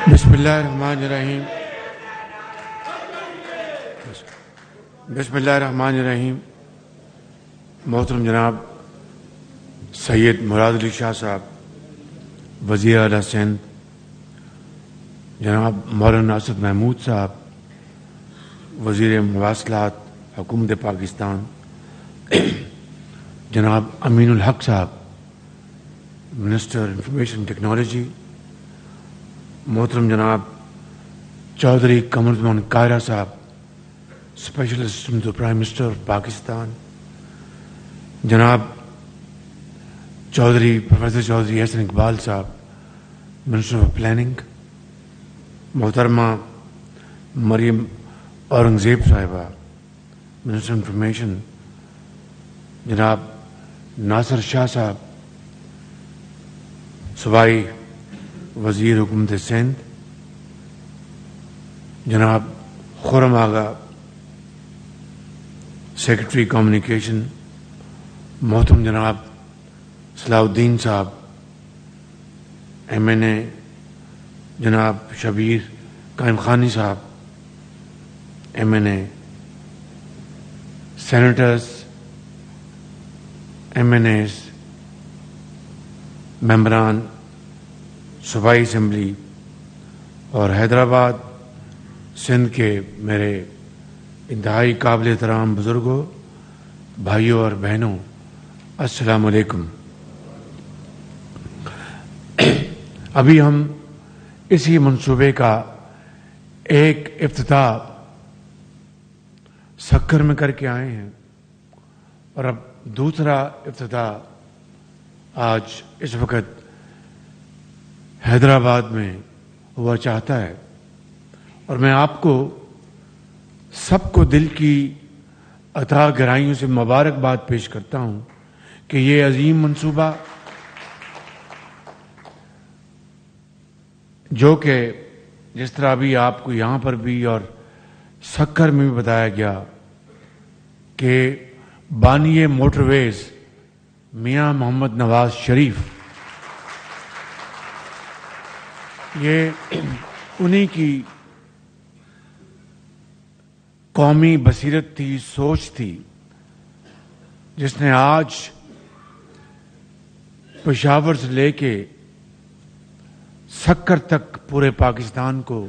بسم اللہ الرحمن الرحیم بسم اللہ الرحمن الرحیم محترم جناب سید مراد علی شاہ صاحب وزیر اعلیٰ سندھ، جناب مولانا اسد محمود صاحب وزیر مواصلات حکومت پاکستان، جناب امین الحق صاحب منسٹر انفارمیشن ٹیکنالوجی، محترم جناب چودھری قمر الزمان کائرہ صاحب special assistant to prime minister of Pakistan, جناب پروفیسر چودھری حسن اقبال صاحب منسٹر آف پلاننگ، محترمہ مریم اورنگزیب صاحبہ منسٹر انفارمیشن، جناب ناصر شاہ صاحب صوبائی وزیر حکومت سندھ، جناب خرم آغا سیکرٹری کمیونیکیشن، محترم جناب صلاح الدین صاحب MNA، جناب شبیر قائم خانی صاحب MNA، سینیٹرز، MNAs، ممبران صوبائی اسمبلی اور حیدرآباد سندھ کے میرے انتہائی قابل احترام بزرگوں، بھائیوں اور بہنوں، السلام علیکم۔ ابھی ہم اسی منصوبے کا ایک افتتاح سکر میں کر کے آئے ہیں اور اب دوسرا افتتاح آج اس وقت حیدرآباد میں ہوا چاہتا ہے، اور میں آپ کو سب کو دل کی عطا گرائیوں سے مبارکباد پیش کرتا ہوں کہ یہ عظیم منصوبہ جو کہ جس طرح بھی آپ کو یہاں پر بھی اور سکر میں بھی بتایا گیا کہ بانی موٹر ویز میاں محمد نواز شریف، یہ انہی کی قومی بصیرت تھی، سوچ تھی، جس نے آج پشاور سے لے کے سکر تک پورے پاکستان کو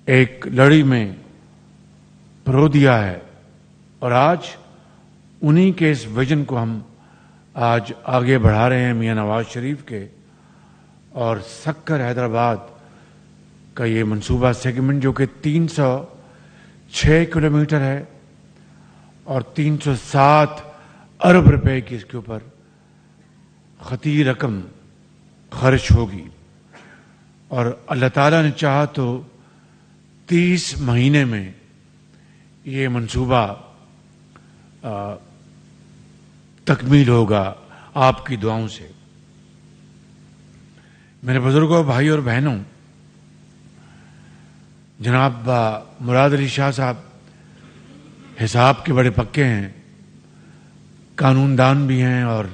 ایک لڑی میں پرو دیا ہے، اور آج انہی کے اس ویژن کو ہم آج آگے بڑھا رہے ہیں میاں نواز شریف کے، اور سکر حیدرآباد کا یہ منصوبہ سیگمنٹ جو کہ 306 کلومیٹر ہے اور 307 ارب روپے کی اس کے اوپر خطیر رقم خرچ ہوگی، اور اللہ تعالیٰ نے چاہا تو 30 مہینے میں یہ منصوبہ تکمیل ہوگا آپ کی دعاؤں سے۔ میرے بزرگوں، بھائی اور بہنوں، جناب مراد علی شاہ صاحب حساب کے بڑے پکے ہیں، قانون دان بھی ہیں اور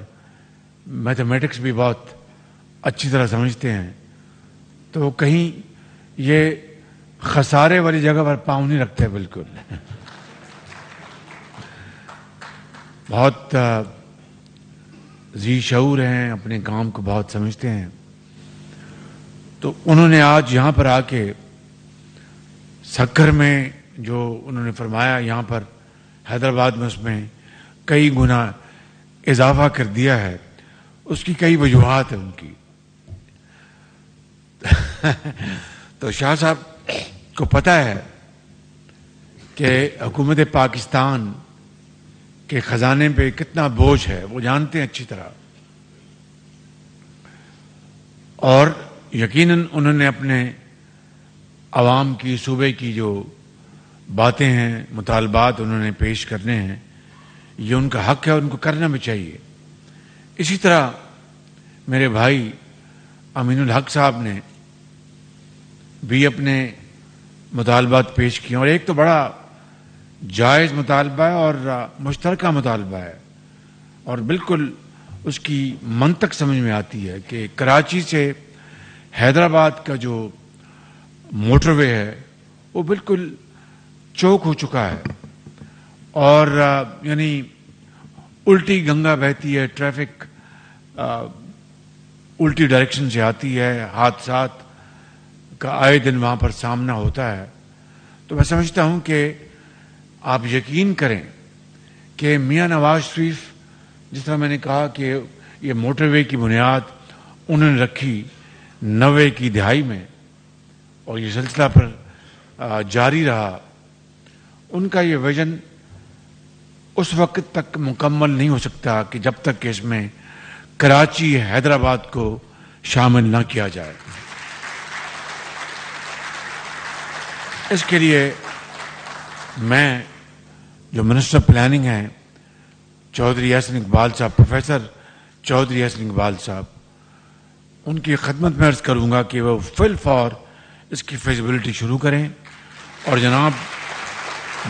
میتھمیٹکس بھی بہت اچھی طرح سمجھتے ہیں، تو کہیں یہ خسارے والی جگہ پر پاؤں نہیں رکھتے، بالکل بہت ذی شعور ہیں، اپنے کام کو بہت سمجھتے ہیں۔ تو انہوں نے آج یہاں پر آ کے سکر میں جو انہوں نے فرمایا، یہاں پر حیدرآباد میں اس میں کئی گنا اضافہ کر دیا ہے، اس کی کئی وجوہات ہیں ان کی۔ تو شاہ صاحب کو پتہ ہے کہ حکومت پاکستان کے خزانے پہ کتنا بوجھ ہے، وہ جانتے ہیں اچھی طرح، اور یقیناً انہوں نے اپنے عوام کی، صوبے کی جو باتیں ہیں، مطالبات انہوں نے پیش کرنے ہیں، یہ ان کا حق ہے، ان کو کرنا بھی چاہیے۔ اسی طرح میرے بھائی امین الحق صاحب نے بھی اپنے مطالبات پیش کیے، اور ایک تو بڑا جائز مطالبہ ہے اور مشترکہ مطالبہ ہے، اور بالکل اس کی منطق سمجھ میں آتی ہے کہ کراچی سے حیدرآباد کا جو موٹر وے ہے وہ بالکل چوک ہو چکا ہے، اور یعنی الٹی گنگا بہتی ہے، ٹریفک الٹی ڈائریکشن سے آتی ہے، حادثات کا آئے دن وہاں پر سامنا ہوتا ہے. تو میں سمجھتا ہوں کہ آپ یقین کریں کہ میاں نواز شریف، جس طرح میں نے کہا کہ یہ موٹر وے کی بنیاد انہوں نے رکھی 90 کی دہائی میں، اور یہ سلسلہ پر جاری رہا. ان کا یہ ویژن اس وقت تک مکمل نہیں ہو سکتا کہ جب تک کہ اس میں کراچی حیدرآباد کو شامل نہ کیا جائے. اس کے لیے میں جو منسٹر پلاننگ ہیں چودھری احسن اقبال صاحب، پروفیسر چودھری احسن اقبال صاحب، ان کی خدمت میں عرض کروں گا کہ وہ فل فور اس کی فیزیبلٹی شروع کریں. اور جناب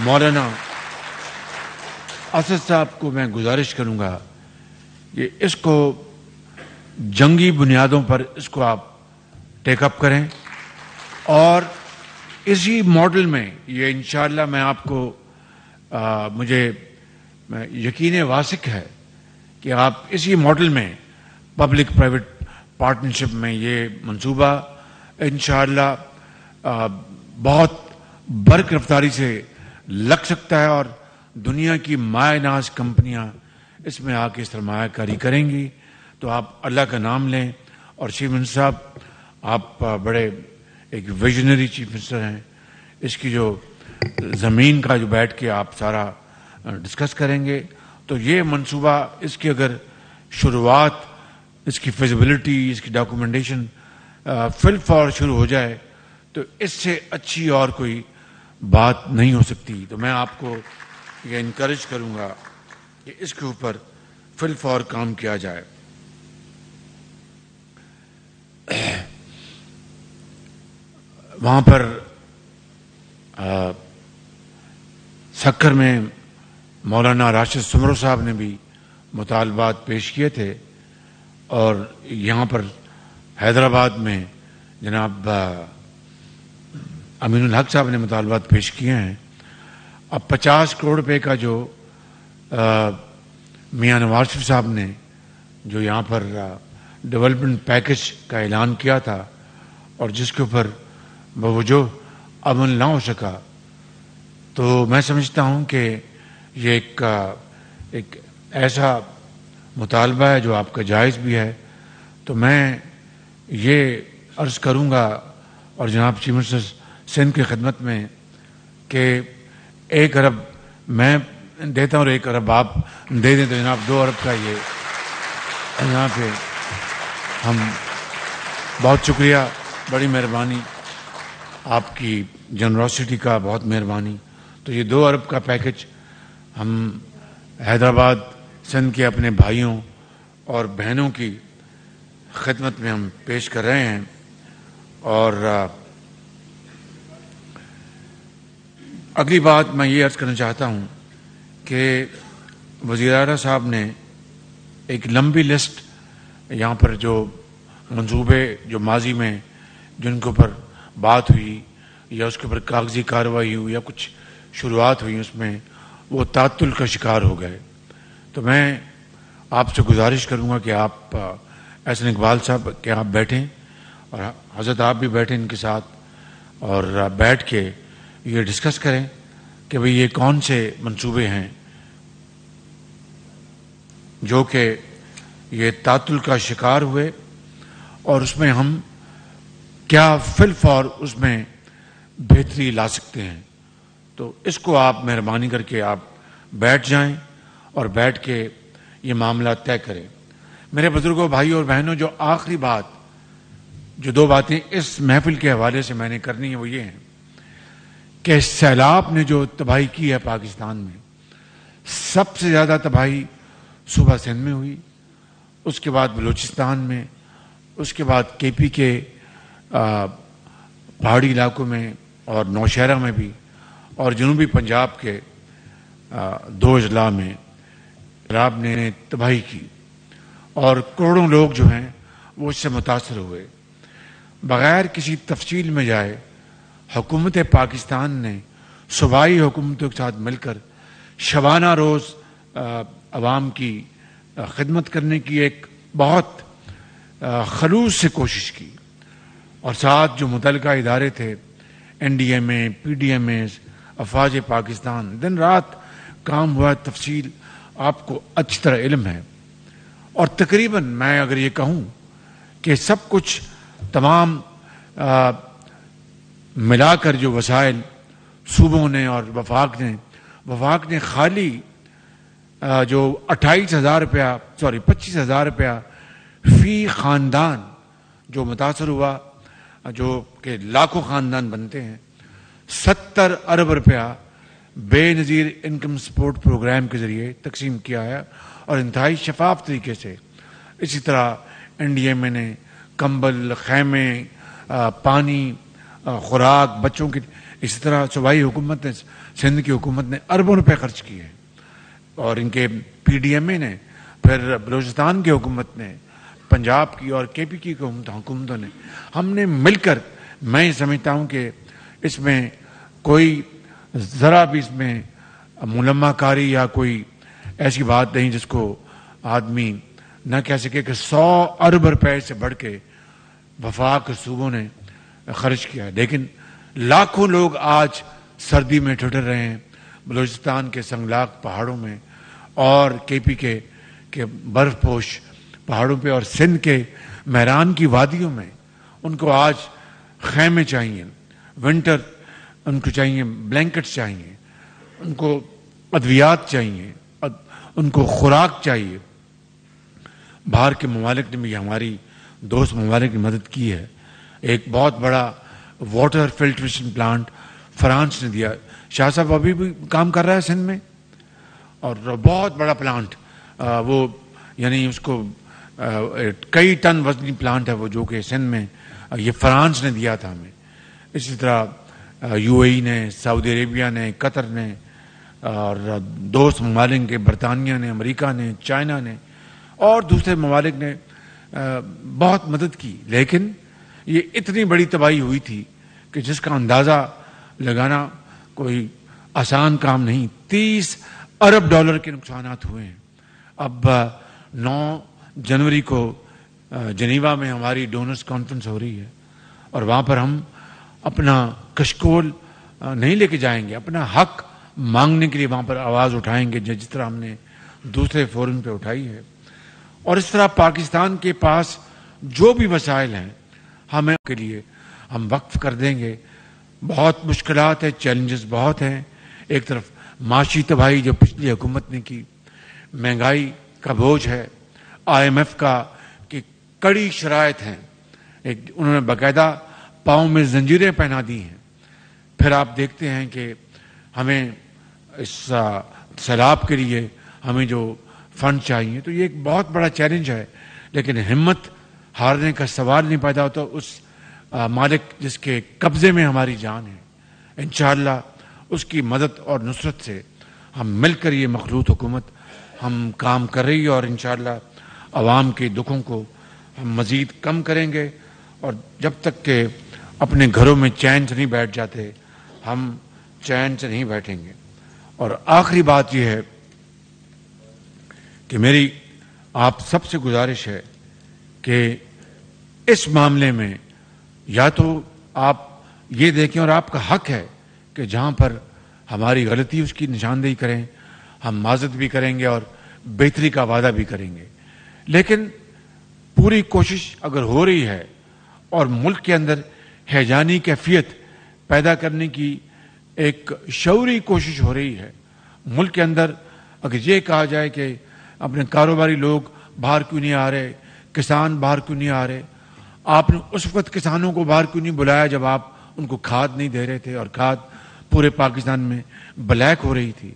مولانا اسد صاحب کو میں گزارش کروں گا کہ اس کو جنگی بنیادوں پر اس کو آپ ٹیک اپ کریں، اور اسی ماڈل میں یہ انشاءاللہ میں آپ کو مجھے یقین واثق ہے کہ آپ اسی ماڈل میں پبلک پرائیویٹ پارٹنرشپ میں یہ منصوبہ انشاءاللہ بہت برق رفتاری سے لگ سکتا ہے، اور دنیا کی مایہ ناز کمپنیاں اس میں آ کے سرمایہ کاری کریں گی. تو آپ اللہ کا نام لیں. اور چیف منسٹر صاحب، آپ بڑے ایک ویژنری چیف منسٹر ہیں. اس کی جو زمین کا جو بیٹھ کے آپ سارا ڈسکس کریں گے، تو یہ منصوبہ اس کی اگر شروعات، اس کی فیزیبلٹی، اس کی ڈاکومنٹیشن فل فور شروع ہو جائے تو اس سے اچھی اور کوئی بات نہیں ہو سکتی. تو میں آپ کو یہ انکریج کروں گا کہ اس کے اوپر فل فور کام کیا جائے. وہاں پر سکر میں مولانا راشد سمرو صاحب نے بھی مطالبات پیش کیے تھے، اور یہاں پر حیدرآباد میں جناب امین الحق صاحب نے مطالبات پیش کیے ہیں. اب 50 کروڑ روپے کا جو میاں نواز شریف صاحب نے جو یہاں پر ڈیولپمنٹ پیکج کا اعلان کیا تھا، اور جس کے اوپر بوجہ عمل نہ ہو سکا، تو میں سمجھتا ہوں کہ یہ ایک ایسا مطالبہ ہے جو آپ کا جائز بھی ہے. تو میں یہ عرض کروں گا اور جناب چیف منسٹر سندھ کی خدمت میں کہ 1 ارب میں دیتا ہوں اور 1 ارب آپ دے دیں، تو جناب 2 ارب کا یہ یہاں پہ ہم بہت شکریہ، بڑی مہربانی آپ کی جنراسٹی کا، بہت مہربانی. تو یہ 2 ارب کا پیکج ہم حیدرآباد سندھ کے اپنے بھائیوں اور بہنوں کی خدمت میں ہم پیش کر رہے ہیں. اور اگلی بات میں یہ عرض کرنا چاہتا ہوں کہ وزیر اعلیٰ صاحب نے ایک لمبی لسٹ یہاں پر جو منصوبے جو ماضی میں جن کے اوپر بات ہوئی یا اس کے اوپر کاغذی کارروائی ہوئی یا کچھ شروعات ہوئی، اس میں وہ تعطل کا شکار ہو گئے. تو میں آپ سے گزارش کروں گا کہ آپ احسن اقبال صاحب کہ آپ بیٹھیں، اور حضرت آپ بھی بیٹھیں ان کے ساتھ، اور بیٹھ کے یہ ڈسکس کریں کہ بھئی یہ کون سے منصوبے ہیں جو کہ یہ تعطل کا شکار ہوئے، اور اس میں ہم کیا فل فور اس میں بہتری لا سکتے ہیں. تو اس کو آپ مہربانی کر کے آپ بیٹھ جائیں اور بیٹھ کے یہ معاملہ طے کریں. میرے بزرگوں، بھائیوں اور بہنوں، جو آخری بات، جو 2 باتیں اس محفل کے حوالے سے میں نے کرنی ہے وہ یہ ہیں کہ سیلاب نے جو تباہی کی ہے پاکستان میں، سب سے زیادہ تباہی صوبہ سندھ میں ہوئی، اس کے بعد بلوچستان میں، اس کے بعد کے پی کے پہاڑی علاقوں میں اور نوشہرہ میں بھی، اور جنوبی پنجاب کے 2 اضلاع میں سیلاب نے تباہی کی، اور کروڑوں لوگ جو ہیں وہ اس سے متاثر ہوئے. بغیر کسی تفصیل میں جائے حکومت پاکستان نے صوبائی حکومتوں کے ساتھ مل کر شبانہ روز عوام کی خدمت کرنے کی ایک بہت خلوص سے کوشش کی، اور ساتھ جو متعلقہ ادارے تھے این ڈی ایم اے، پی ڈی ایم اے، افواج پاکستان، دن رات کام ہوا، تفصیل آپ کو اچھی طرح علم ہے۔ اور تقریباً میں اگر یہ کہوں کہ سب کچھ تمام ملا کر جو وسائل صوبوں نے اور وفاق نے خالی جو 25,000 روپیہ فی خاندان جو متاثر ہوا، جو کہ لاکھوں خاندان بنتے ہیں، 70 ارب روپیہ بے نظیر انکم سپورٹ پروگرام کے ذریعے تقسیم کیا ہے، اور انتہائی شفاف طریقے سے۔ اسی طرح این ڈی ایم اے نے کمبل، خیمے، پانی، خوراک بچوں کی، اسی طرح صوبائی حکومت نے، سندھ کی حکومت نے اربوں روپے خرچ کیے ہیں، اور ان کے پی ڈی ایم اے نے، پھر بلوچستان کی حکومت نے، پنجاب کی اور کے پی کی حکومتوں نے، ہم نے مل کر، میں سمجھتا ہوں کہ اس میں کوئی ذرا بھی اس میں ملمہ کاری یا کوئی ایسی بات نہیں جس کو آدمی نہ کہہ سکے کہ 100 ارب روپے سے بڑھ کے وفاق صوبوں نے خرچ کیا ہے۔ لیکن لاکھوں لوگ آج سردی میں ٹھٹر رہے ہیں بلوچستان کے سنگلاق پہاڑوں میں، اور کے پی کے برف پوش پہاڑوں پہ، اور سندھ کے میران کی وادیوں میں۔ ان کو آج خیمے چاہیے، ونٹر ان کو چاہیے، بلینکٹس چاہیے، ان کو ادویات چاہیے، ان کو خوراک چاہیے۔ باہر کے ممالک نے بھی، ہماری دوست ممالک نے مدد کی ہے۔ ایک بہت بڑا واٹر فلٹریشن پلانٹ فرانس نے دیا، شاہ صاحب ابھی بھی کام کر رہا ہے سندھ میں، اور بہت بڑا پلانٹ، وہ یعنی اس کو کئی ٹن وزنی پلانٹ ہے وہ، جو کہ سندھ میں یہ فرانس نے دیا تھا ہمیں۔ اسی طرح یو اے ای نے، سعودی عربیہ نے، قطر نے، اور دوست ممالک کے برطانیہ نے، امریکہ نے، چائنا نے اور دوسرے ممالک نے بہت مدد کی۔ لیکن یہ اتنی بڑی تباہی ہوئی تھی کہ جس کا اندازہ لگانا کوئی آسان کام نہیں۔ 30 ارب ڈالر کے نقصانات ہوئے ہیں۔ اب 9 جنوری کو جنیوا میں ہماری ڈونرز کانفرنس ہو رہی ہے، اور وہاں پر ہم اپنا کشکول نہیں لے کے جائیں گے، اپنا حق مانگنے کے لیے وہاں پر آواز اٹھائیں گے، جس طرح ہم نے دوسرے فورم پہ اٹھائی ہے۔ اور اس طرح پاکستان کے پاس جو بھی وسائل ہیں ہمیں کے لیے ہم وقف کر دیں گے۔ بہت مشکلات ہیں، چیلنجز بہت ہیں۔ ایک طرف معاشی تباہی جو پچھلی حکومت نے کی، مہنگائی کا بوجھ ہے، آئی ایم ایف کا کہ کڑی شرائط ہیں، انہوں نے باقاعدہ پاؤں میں زنجیریں پہنا دی ہیں۔ پھر آپ دیکھتے ہیں کہ ہمیں اس سیلاب کے لیے ہمیں جو فنڈ چاہیے، تو یہ ایک بہت بڑا چیلنج ہے، لیکن ہمت ہارنے کا سوال نہیں پیدا ہوتا اس مالک جس کے قبضے میں ہماری جان ہے۔ انشاءاللہ اس کی مدد اور نصرت سے ہم مل کر یہ مخلوط حکومت ہم کام کر رہی ہے، اور انشاءاللہ عوام کے دکھوں کو ہم مزید کم کریں گے، اور جب تک کہ اپنے گھروں میں چین سے نہیں بیٹھ جاتے ہم چین سے نہیں بیٹھیں گے۔ اور آخری بات یہ ہے کہ میری آپ سب سے گزارش ہے کہ اس معاملے میں یا تو آپ یہ دیکھیں، اور آپ کا حق ہے کہ جہاں پر ہماری غلطی اس کی نشاندہی کریں، ہم معذرت بھی کریں گے اور بہتری کا وعدہ بھی کریں گے۔ لیکن پوری کوشش اگر ہو رہی ہے اور ملک کے اندر ہیجانی کیفیت پیدا کرنے کی ایک شعوری کوشش ہو رہی ہے، ملک کے اندر اگر یہ کہا جائے کہ اپنے کاروباری لوگ باہر کیوں نہیں آ رہے، کسان باہر کیوں نہیں آ رہے، آپ نے اس وقت کسانوں کو باہر کیوں نہیں بلایا جب آپ ان کو کھاد نہیں دے رہے تھے اور کھاد پورے پاکستان میں بلیک ہو رہی تھی؟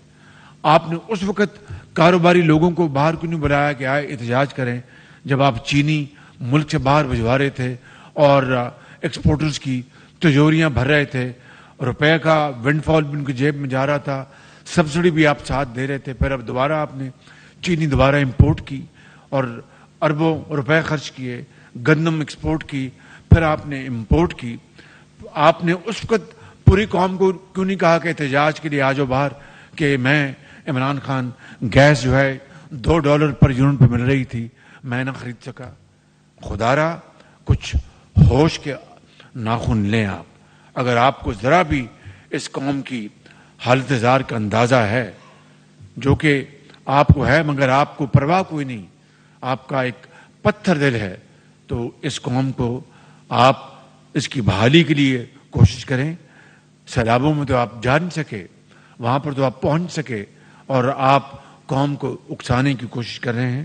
آپ نے اس وقت کاروباری لوگوں کو باہر کیوں نہیں بلایا کہ آئے احتجاج کریں جب آپ چینی ملک سے باہر بھجوا رہے تھے اور ایکسپورٹرز کی تجوریاں بھر رہے تھے، روپے کا ونڈ فال بھی ان کی جیب میں جا رہا تھا، سبسڈی بھی آپ ساتھ دے رہے تھے، پھر اب دوبارہ آپ نے چینی دوبارہ امپورٹ کی اور اربوں روپے خرچ کیے، گندم ایکسپورٹ کی، پھر آپ نے امپورٹ کی. آپ نے اس وقت پوری قوم کو کیوں نہیں کہا کہ احتجاج کے لیے آ جاؤ باہر, کہ میں عمران خان گیس جو ہے $2 پر یونٹ پہ مل رہی تھی, میں نہ خرید سکا. خدا را کچھ ہوش کے ناخن لیں آپ. اگر آپ کو ذرا بھی اس قوم کی حالت زار کا اندازہ ہے, جو کہ آپ کو ہے مگر آپ کو پرواہ کوئی نہیں, آپ کا ایک پتھر دل ہے, تو اس قوم کو آپ اس کی بحالی کے لیے کوشش کریں. سیلابوں میں تو آپ جا نہیں سکے, وہاں پر تو آپ پہنچ سکے, اور آپ قوم کو اکسانے کی کوشش کر رہے ہیں.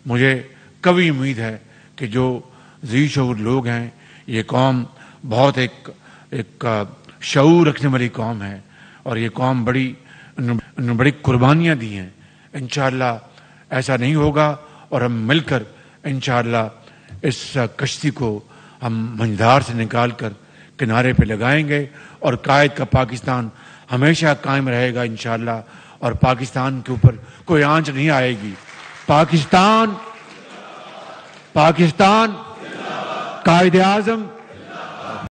مجھے کبھی امید ہے کہ جو ذی شعور لوگ ہیں, یہ قوم بہت ایک شعور رکھنے والی قوم ہے, اور یہ قوم بڑی قربانیاں دی ہیں. انشاءاللہ ایسا نہیں ہوگا, اور ہم مل کر انشاءاللہ اس کشتی کو ہم منجھدار سے نکال کر کنارے پہ لگائیں گے, اور قائد کا پاکستان ہمیشہ قائم رہے گا انشاءاللہ, اور پاکستان کے اوپر کوئی آنچ نہیں آئے گی. پاکستان قائد اعظم